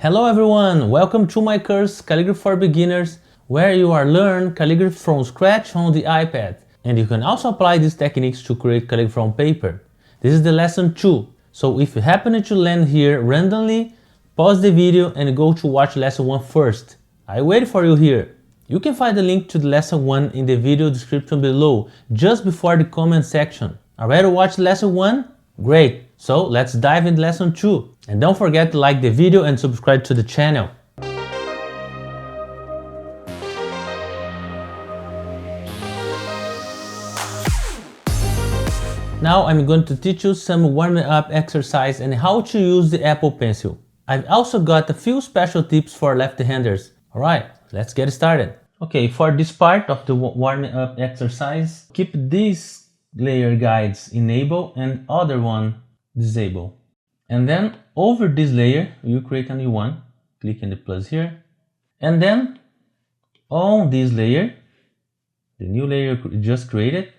Hello everyone, welcome to my course Calligraphy for Beginners, where you are learn calligraphy from scratch on the iPad. And you can also apply these techniques to create calligraphy on paper. This is the lesson 2, so if you happen to land here randomly, pause the video and go to watch lesson 1 first. I wait for you here. You can find the link to the lesson 1 in the video description below, just before the comment section. Already watched lesson 1? Great! So let's dive into lesson 2. And don't forget to like the video and subscribe to the channel. Now I'm going to teach you some warming up exercise and how to use the Apple Pencil. I've also got a few special tips for left-handers. Alright, let's get started. Okay, for this part of the warming up exercise, keep these layer guides enable and other one disable. And then over this layer, you create a new one. Click on the plus here. And then on this layer, the new layer you just created,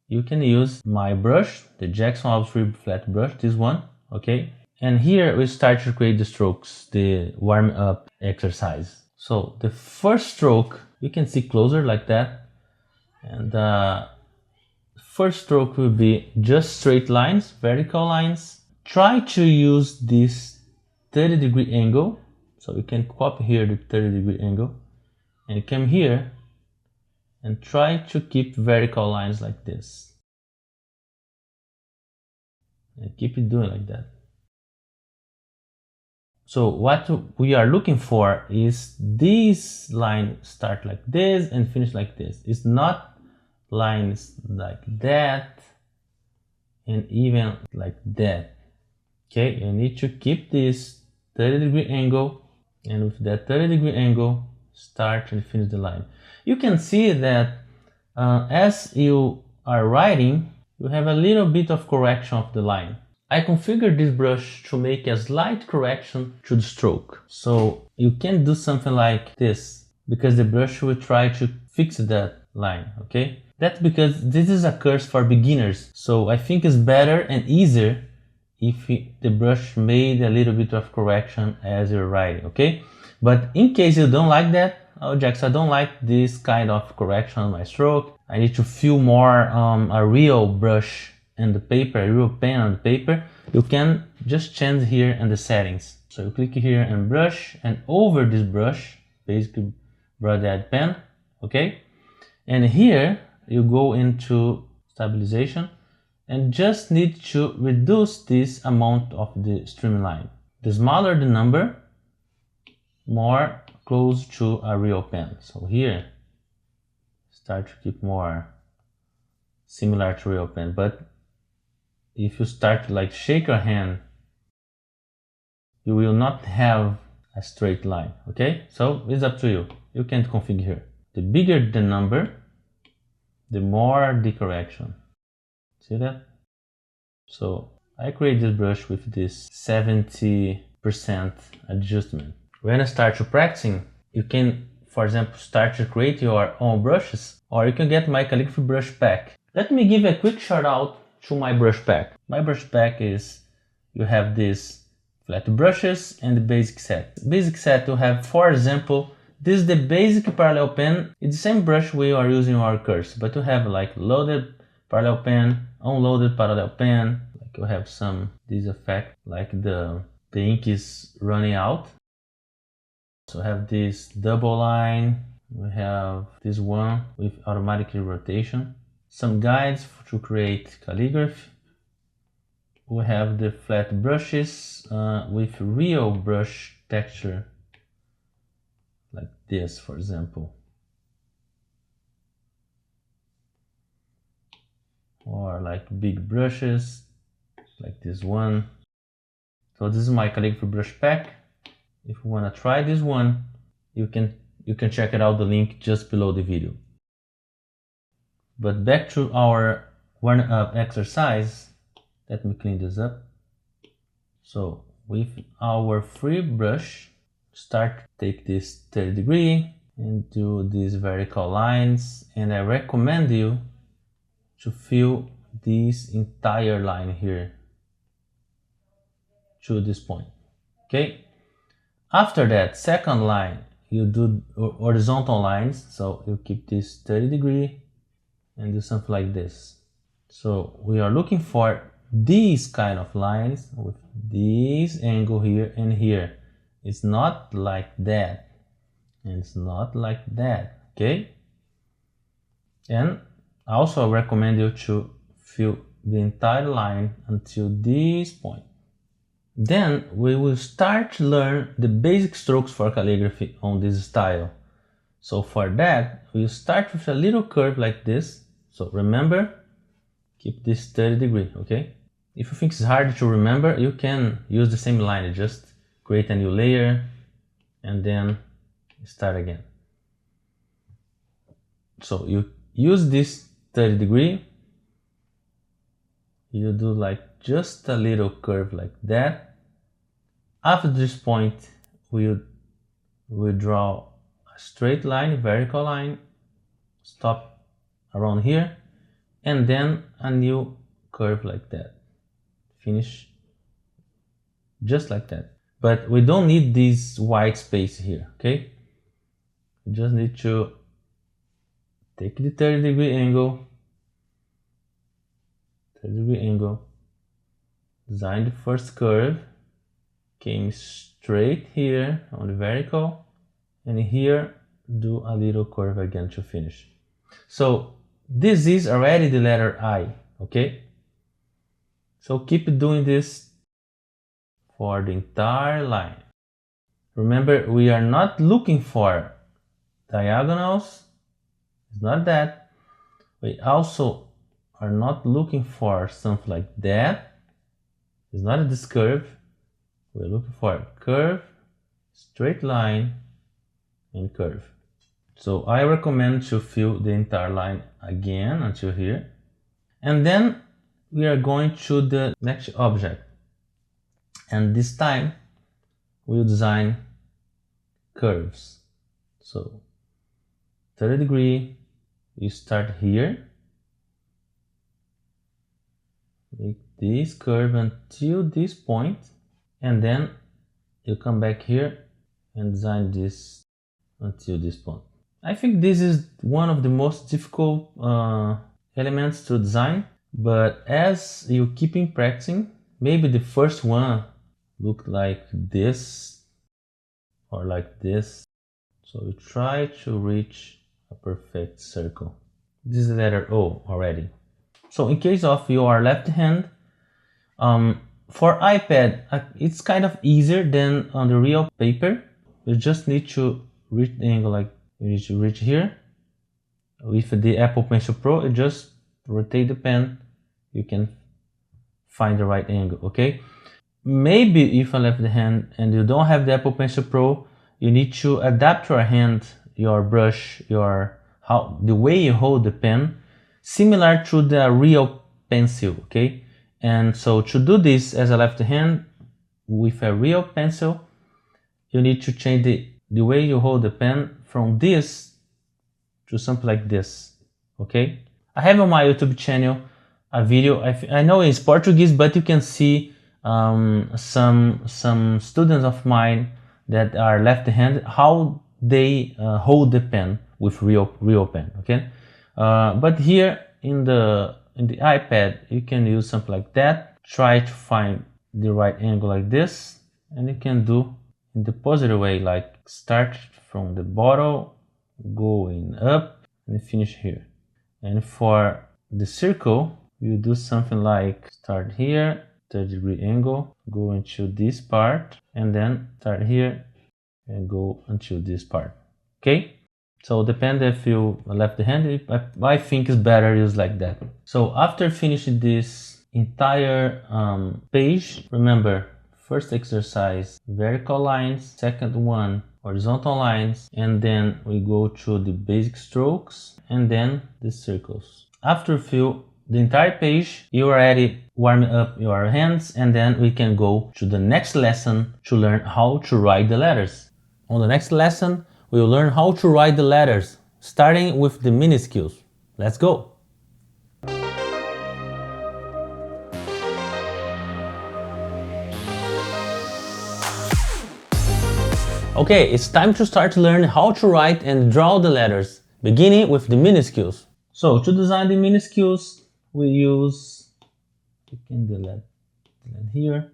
you can use my brush, the Jackson Free Flat brush, this one, okay? And here we start to create the strokes, the warm up exercise. So the first stroke, you can see closer like that. And first stroke will be just straight lines, vertical lines. Try to use this 30-degree angle. So you can copy here the 30-degree angle and come here and try to keep vertical lines like this. And keep it doing like that. So what we are looking for is this line start like this and finish like this. It's not lines like that and even like that. Okay, you need to keep this 30-degree angle, and with that 30-degree angle, start and finish the line. You can see that as you are writing, you have a little bit of correction of the line. I configured this brush to make a slight correction to the stroke. So you can do something like this, because the brush will try to fix that line, okay? That's because this is a course for beginners. So I think it's better and easier if the brush made a little bit of correction as you're writing, okay? But in case you don't like that, oh Jackson, I don't like this kind of correction on my stroke. I need to feel more a real brush and the paper, a real pen on the paper, you can just change here in the settings. So you click here and brush, and over this brush, basically broad-edge pen, okay? And here you go into stabilization and just need to reduce this amount of the StreamLine. The smaller the number, more close to a real pen. So here, start to keep more similar to real pen, but if you start to like shake your hand, you will not have a straight line, okay? So it's up to you. You can configure here. The bigger the number, the more the correction. See that? So I create this brush with this 70% adjustment. When you start to practicing, you can, for example, start to create your own brushes, or you can get my calligraphy brush pack. Let me give a quick shout out to my brush pack. My brush pack is, you have these flat brushes and the basic set. Basic set you have, for example, this is the basic parallel pen. It's the same brush we are using in our course, but you have like loaded parallel pen, unloaded parallel pen. Like you have some this effect, like the ink is running out. So we have this double line. We have this one with automatic rotation. Some guides to create calligraphy. We have the flat brushes with real brush texture, like this, for example. Or like big brushes, like this one. So this is my calligraphy brush pack. If you want to try this one, you can check it out, the link just below the video. But back to our warm-up exercise, let me clean this up. So with our free brush, take this 30-degree and do these vertical lines, and I recommend you to fill this entire line here to this point, okay? After that, second line, you do horizontal lines. So you keep this 30 degree and do something like this. So we are looking for these kind of lines with this angle here and here. It's not like that, and it's not like that, okay? And also I recommend you to fill the entire line until this point. Then we will start to learn the basic strokes for calligraphy on this style. So for that, we'll start with a little curve like this. So remember, keep this 30 degree, okay? If you think it's hard to remember, you can use the same line, just create a new layer and then start again. So you use this 30 degree, you do like just a little curve like that. After this point, we'll draw a straight line, vertical line, stop around here, and then a new curve like that. Finish just like that. But we don't need this white space here, okay? We just need to take the 30 degree angle, design the first curve, came straight here on the vertical, and here do a little curve again to finish. So this is already the letter I, okay? So keep doing this for the entire line. Remember, we are not looking for diagonals, it's not that. We also are not looking for something like that. It's not this curve. We're looking for a curve, straight line, and curve. So I recommend to fill the entire line again until here. And then we are going to the next object. And this time we'll design curves. So 30 degree, you start here. Make this curve until this point, and then you come back here and design this until this point. I think this is one of the most difficult elements to design, but as you keep practicing, maybe the first one looked like this or like this. So you try to reach a perfect circle. This is the letter O already. So in case of your left hand, for iPad, it's kind of easier than on the real paper. You just need to reach the angle, like you need to reach here. With the Apple Pencil Pro, you just rotate the pen, you can find the right angle, okay? Maybe if you left hand and you don't have the Apple Pencil Pro, you need to adapt your hand, your brush, the way you hold the pen, similar to the real pencil, okay? And so to do this as a left hand with a real pencil, you need to change the way you hold the pen from this to something like this, okay? I have on my YouTube channel a video, I know it's Portuguese, but you can see some students of mine that are left-handed, how they hold the pen with real pen, okay? But here in the iPad, you can use something like that. Try to find the right angle like this, and you can do in the positive way, like start from the bottom, going up, and finish here. And for the circle, you do something like start here, 30-degree angle, go into this part, and then start here and go until this part, okay? So depend if you left-handed, I think it's better use like that. So after finishing this entire page, remember, first exercise, vertical lines, second one, horizontal lines, and then we go to the basic strokes, and then the circles. After fill the entire page, you already warm up your hands, and then we can go to the next lesson to learn how to write the letters. On the next lesson, we will learn how to write the letters, starting with the minuscules. Let's go! Okay, it's time to start to learn how to write and draw the letters, beginning with the minuscules. So to design the minuscules, we use, you can delete here.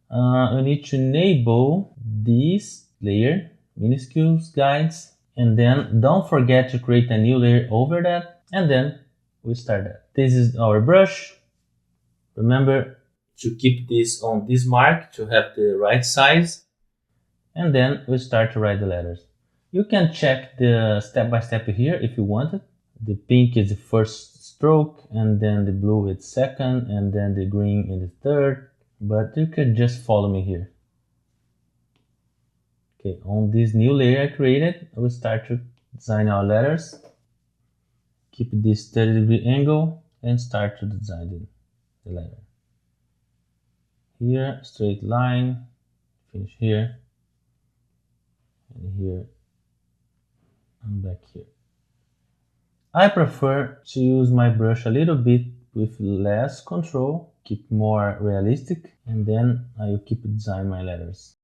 We need to enable this layer, minuscules guides, and then don't forget to create a new layer over that, and then we start that. This is our brush. Remember to keep this on this mark to have the right size, and then we start to write the letters. You can check the step-by-step here if you want it. The pink is the first stroke, and then the blue is second, and then the green is the third, but you can just follow me here. Okay, on this new layer I created, I will start to design our letters. Keep this 30-degree angle and start to design the letter. Here, straight line, finish here, and here, and back here. I prefer to use my brush a little bit with less control, keep more realistic, and then I will keep designing my letters.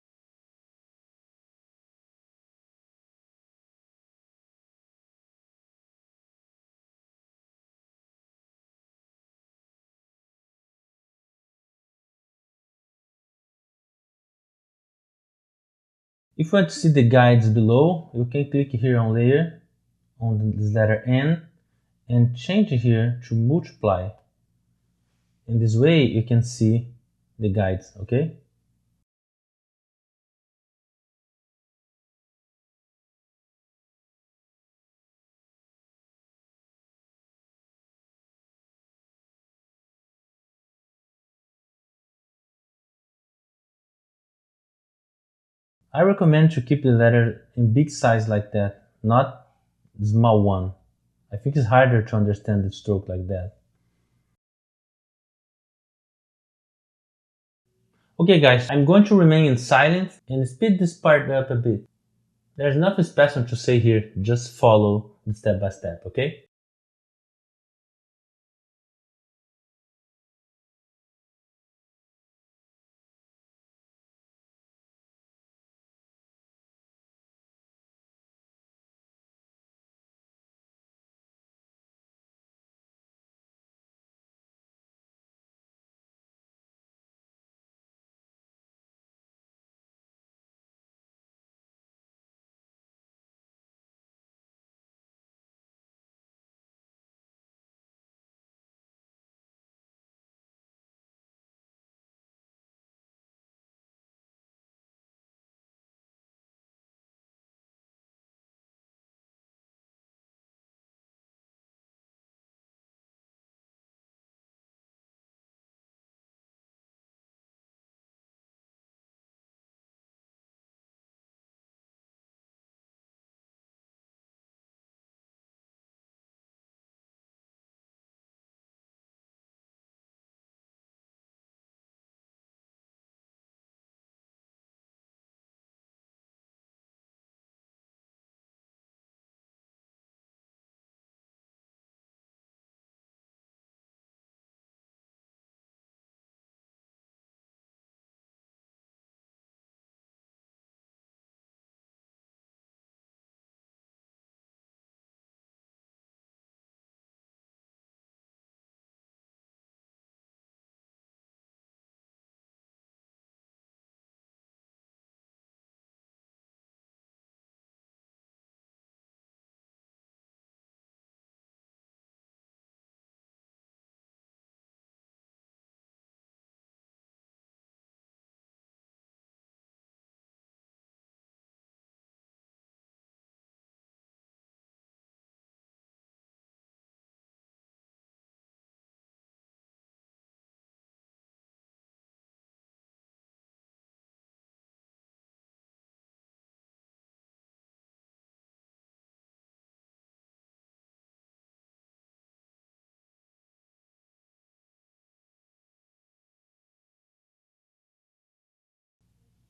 If you want to see the guides below, you can click here on layer, on this letter N, and change here to multiply. In this way, you can see the guides, okay? I recommend to keep the letter in big size like that, not small one. I think it's harder to understand the stroke like that. Okay guys, I'm going to remain in silence and speed this part up a bit. There's nothing special to say here, just follow the step by step, okay?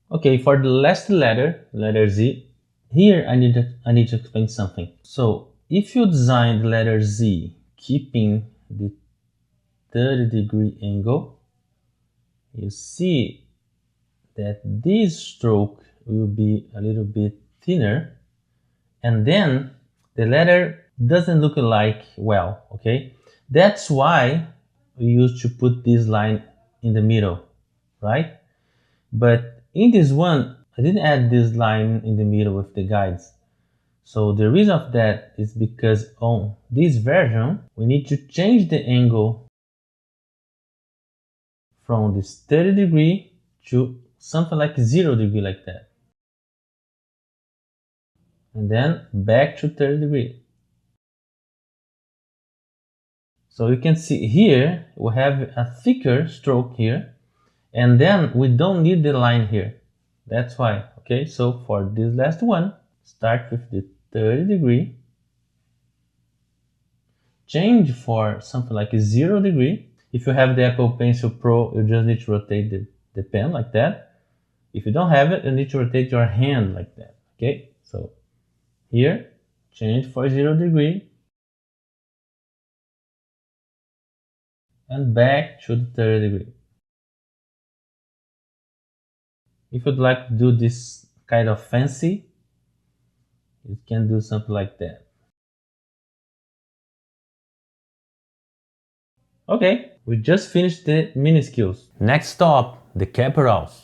Okay, for the last letter, letter Z, here I need to explain something. So if you design the letter Z keeping the 30-degree angle, you see that this stroke will be a little bit thinner, and then the letter doesn't look like well, okay? That's why we used to put this line in the middle, right? But in this one, I didn't add this line in the middle with the guides. So the reason of that is because on this version, we need to change the angle from this 30 degree to something like 0 degree like that. And then back to 30 degree. So you can see here, we have a thicker stroke here, and then we don't need the line here. That's why, okay? So for this last one, start with the 30 degree, change for something like a 0 degree. If you have the Apple Pencil Pro, you just need to rotate the pen like that. If you don't have it, you need to rotate your hand like that, okay? So here, change for 0 degree, and back to the 30 degree. If you'd like to do this kind of fancy, you can do something like that. Okay, we just finished the Minuscules. Next stop, the capitals.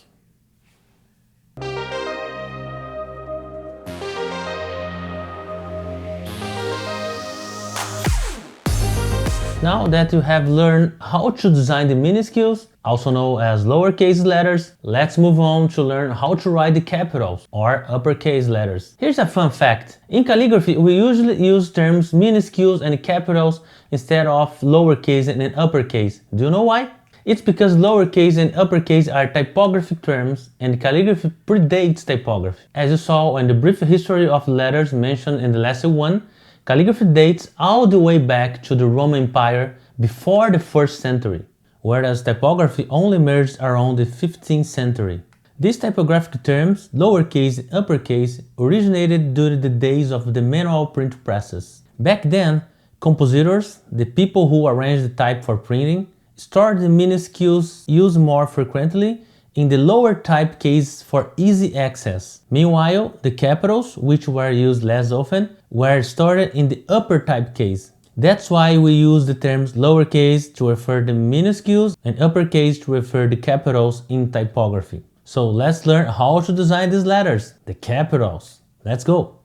Now that you have learned how to design the minuscules, also known as lowercase letters, let's move on to learn how to write the capitals or uppercase letters. Here's a fun fact. In calligraphy, we usually use terms minuscules and capitals instead of lowercase and uppercase. Do you know why? It's because lowercase and uppercase are typographic terms and calligraphy predates typography. As you saw in the brief history of letters mentioned in the lesson 1, calligraphy dates all the way back to the Roman Empire before the 1st century, whereas typography only emerged around the 15th century. These typographic terms, lowercase and uppercase, originated during the days of the manual print presses. Back then, compositors, the people who arranged the type for printing, stored the minuscules used more frequently in the lower type case for easy access. Meanwhile, the capitals, which were used less often, were stored in the upper type case. That's why we use the terms lowercase to refer the minuscules and uppercase to refer the capitals in typography. So let's learn how to design these letters, the capitals. Let's go!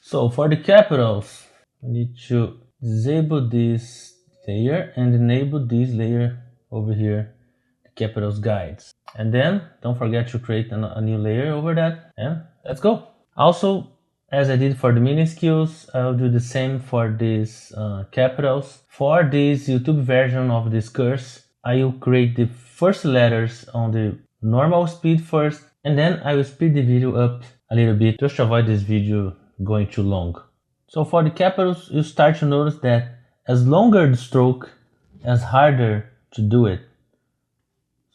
So for the capitals, we need to disable this layer and enable this layer over here, the capitals guides. And then don't forget to create a new layer over that, and let's go. Also, as I did for the minuscules, I'll do the same for these capitals. For this YouTube version of this course, I will create the first letters on the normal speed first, and then I will speed the video up a little bit just to avoid this video going too long. So for the capitals, you start to notice that as longer the stroke, as harder to do it.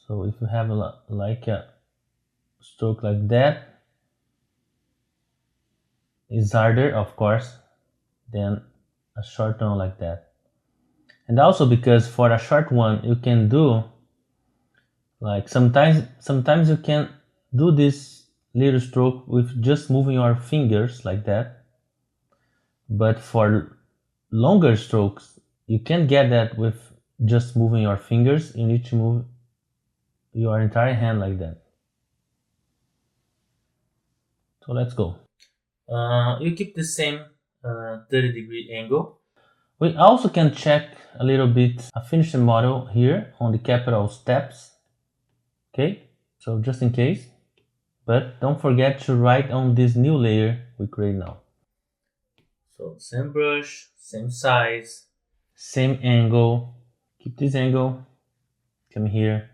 So if you have like a stroke like that, it's harder, of course, than a short one like that. And also because for a short one, you can do like sometimes you can do this little stroke with just moving your fingers like that. But for longer strokes, you can't get that with just moving your fingers. You need to move your entire hand like that. So let's go. You keep the same 30-degree angle. We also can check a little bit a finished model here on the capital steps. Okay, so just in case. But don't forget to write on this new layer we create now. So same brush, same size, same angle. Keep this angle. Come here.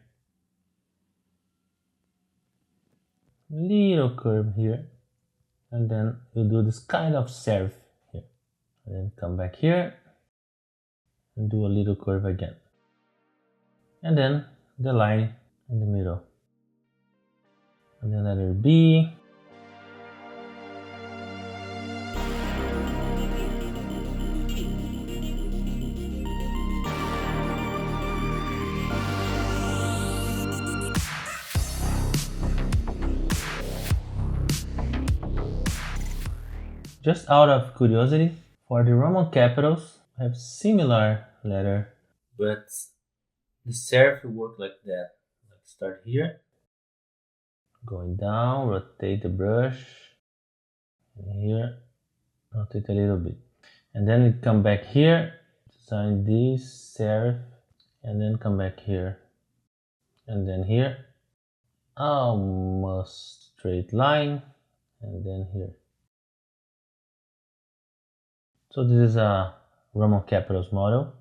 Little curve here. And then you do this kind of serif here. And then come back here and do a little curve again. And then the line in the middle. And then letter B. just out of curiosity, for the Roman capitals, I have similar letter, but the serif work like that. Let's start here, going down, rotate the brush, and here, rotate a little bit, and then it come back here, design this serif, and then come back here, and then here, almost straight line, and then here. So this is a Roman capitals model.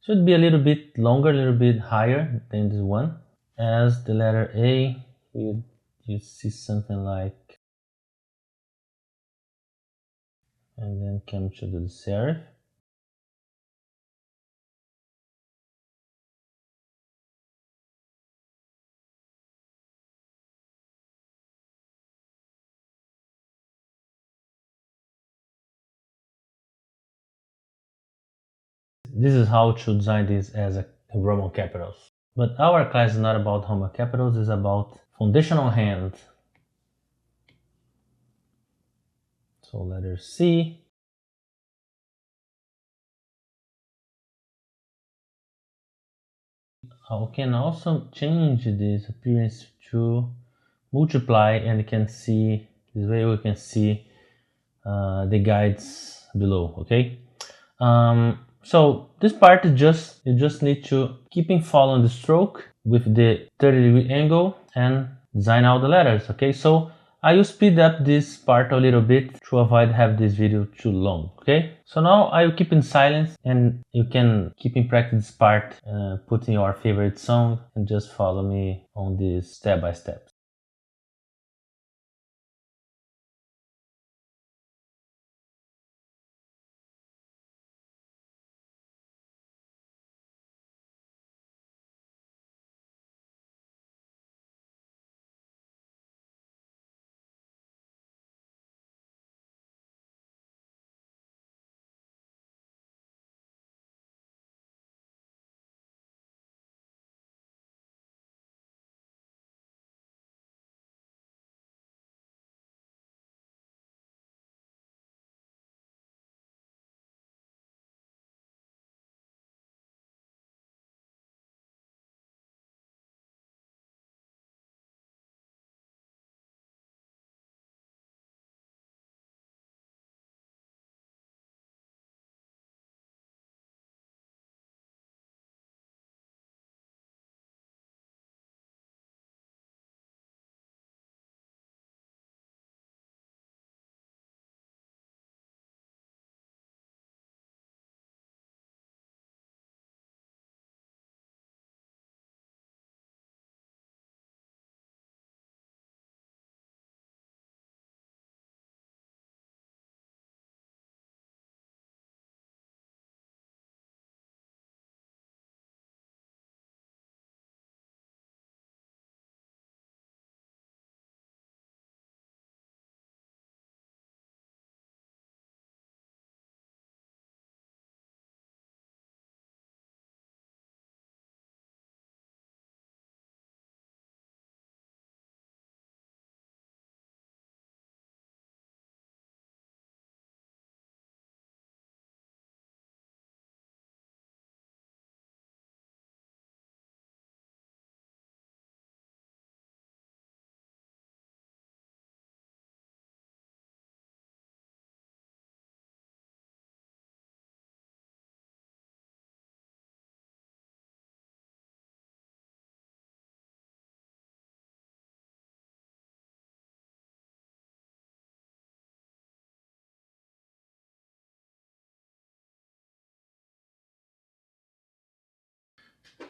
Should be a little bit longer, a little bit higher than this one. As the letter A, you see something like, and then come to the serif. This is how to design this as a Roman capitals. But our class is not about Roman capitals, it's about foundational hand. So letter C. I can also change this appearance to multiply, and you can see this way we can see the guides below. Okay, so this part is you just need to keep following the stroke with the 30-degree angle and design all the letters. Okay, so I will speed up this part a little bit to avoid have this video too long. Okay, so now I will keep in silence, and you can keep in practice this part, put in your favorite song, and just follow me on this step by step.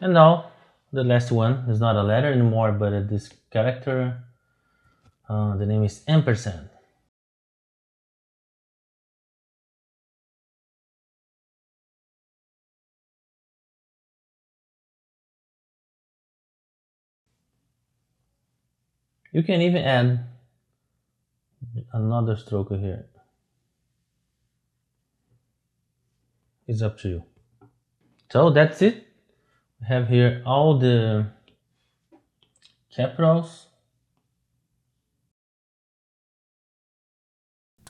And now the last one is not a letter anymore, but this character. The name is ampersand. You can even add another stroke here. It's up to you. So that's it. We have here all the capitals.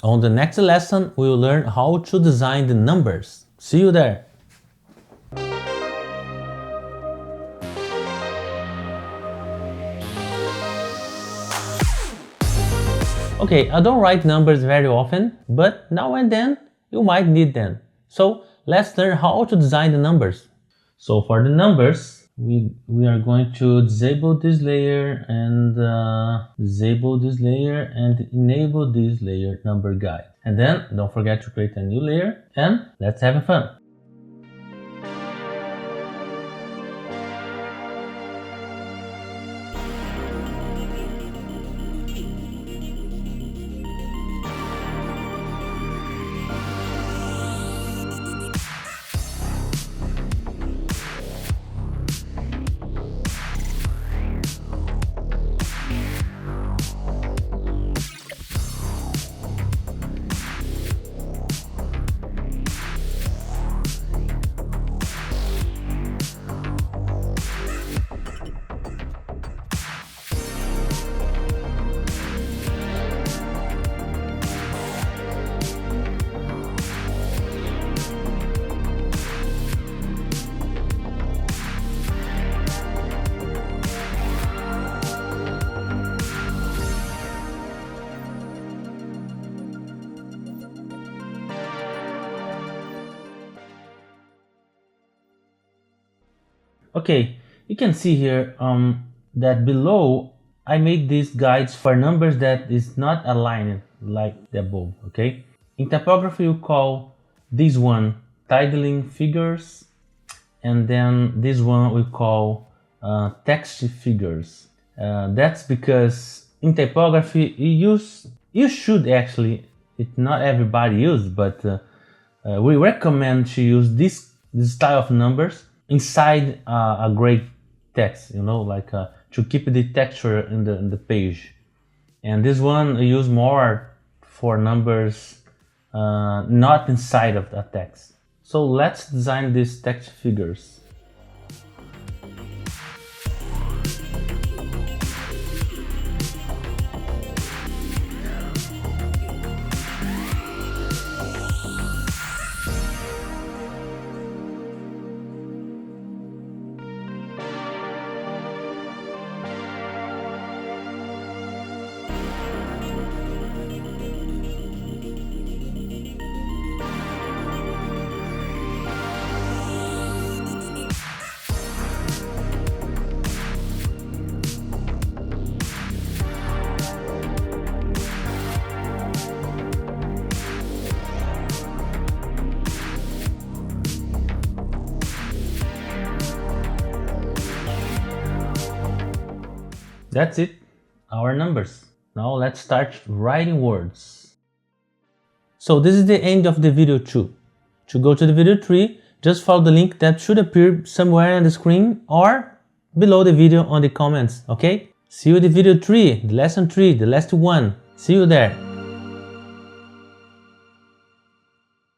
On the next lesson, we will learn how to design the numbers. See you there! Okay, I don't write numbers very often, but now and then you might need them. So let's learn how to design the numbers. So for the numbers, we are going to disable this layer and disable this layer and enable this layer number guide. And then don't forget to create a new layer and let's have fun. Okay, you can see here that below I made these guides for numbers that is not aligned like the above, okay? In typography you call this one titling figures, and then this one we call text figures. That's because in typography you should actually, it's not everybody use, but we recommend to use this style of numbers inside a gray text, you know, like to keep the texture in the page. And this one I use more for numbers not inside of the text. So let's design these text figures. That's it, our numbers. Now let's start writing words. So this is the end of the video 2. To go to the video 3, just follow the link that should appear somewhere on the screen or below the video on the comments, okay? See you in the video 3, the lesson 3, the last one. See you there.